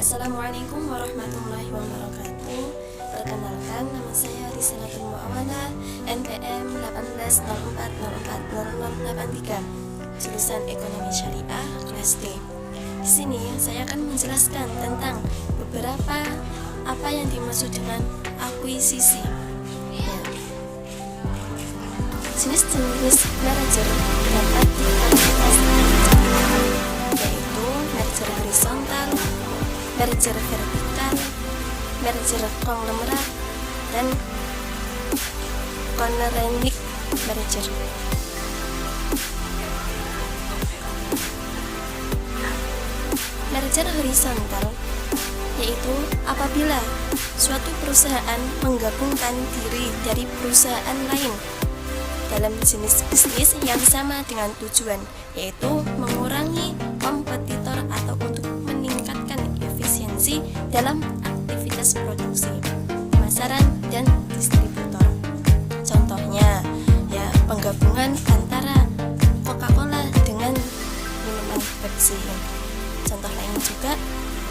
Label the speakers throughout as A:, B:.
A: Assalamualaikum warahmatullahi wabarakatuh. Perkenalkan, nama saya Risanatul Muawana, NPM 1804040083, jurusan Ekonomi Syariah kelas D. Di sini saya akan menjelaskan tentang beberapa apa yang dimaksud dengan akuisisi. Jenis-jenis merger dapat diklasifikasikan, yaitu merger horizontal, merger vertikal, merger konglomerat, dan konrenic merger. Merger horizontal yaitu apabila suatu perusahaan menggabungkan diri dari perusahaan lain dalam jenis bisnis yang sama dengan tujuan, yaitu mengurangi kompetitor atau untuk meningkatkan efisiensi dalam aktivitas produksi, pemasaran, dan distributor. Contohnya, penggabungan antara Coca-Cola dengan minuman Pepsi. Contoh lain juga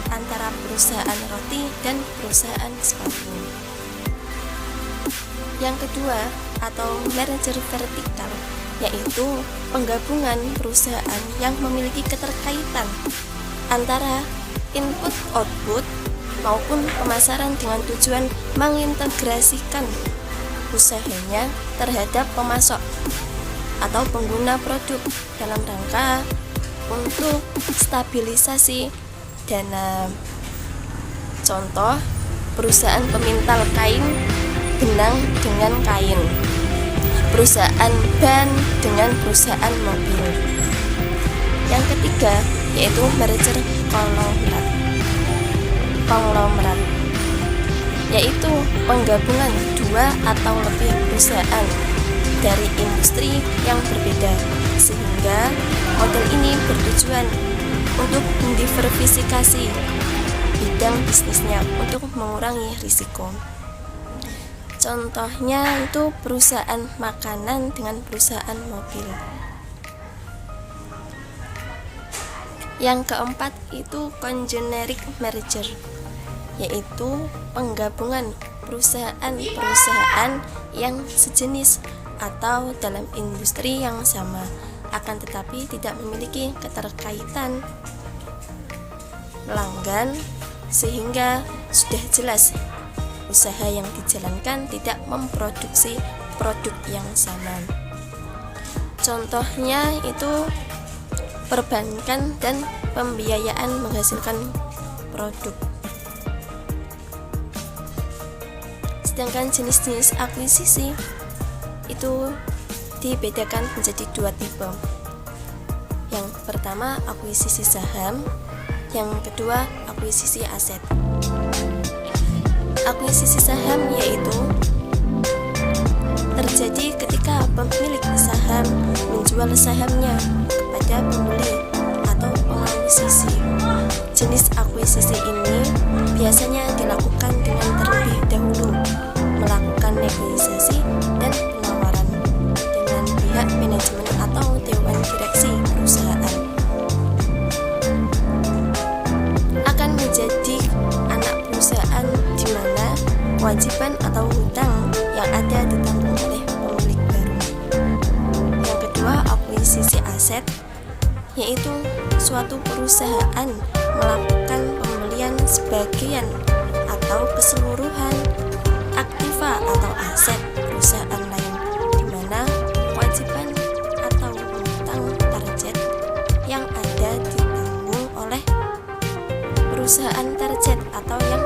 A: antara perusahaan roti dan perusahaan sepatu. Yang kedua, atau merger vertikal, yaitu penggabungan perusahaan yang memiliki keterkaitan antara input output maupun pemasaran dengan tujuan mengintegrasikan usahanya terhadap pemasok atau pengguna produk dalam rangka untuk stabilisasi dana. Contoh, perusahaan pemintal kain benang dengan kain, perusahaan ban dengan perusahaan mobil. Yang ketiga yaitu merger konglomerat, yaitu penggabungan dua atau lebih perusahaan dari industri yang berbeda, sehingga model ini bertujuan untuk mendiversifikasi bidang bisnisnya untuk mengurangi risiko. Contohnya itu perusahaan makanan dengan perusahaan mobil. Yang keempat itu congeneric merger, yaitu penggabungan perusahaan-perusahaan yang sejenis atau dalam industri yang sama, akan tetapi tidak memiliki keterkaitan pelanggan, sehingga sudah jelas usaha yang dijalankan tidak memproduksi produk yang sama. Contohnya itu perbankan dan pembiayaan menghasilkan produk. Sedangkan jenis-jenis akuisisi itu dibedakan menjadi dua tipe. Yang pertama akuisisi saham, yang kedua akuisisi aset. Akuisisi saham yaitu terjadi ketika pemilik saham menjual sahamnya kepada pembeli atau pengakuisisi. Jenis akuisisi ini biasanya dilakukan dengan terlebih dahulu melakukan negosiasi dan penawaran dengan pihak manajemen atau dewan direksi perusahaan. Akan menjadi anak perusahaan di mana kewajiban atau hutang yang ada ditanggung oleh pemilik baru. Yang kedua, akuisisi aset, yaitu suatu perusahaan melakukan pembelian sebagian atau keseluruhan aktiva atau aset perusahaan lain, di mana kewajiban atau hutang target yang ada ditanggung oleh perusahaan target atau yang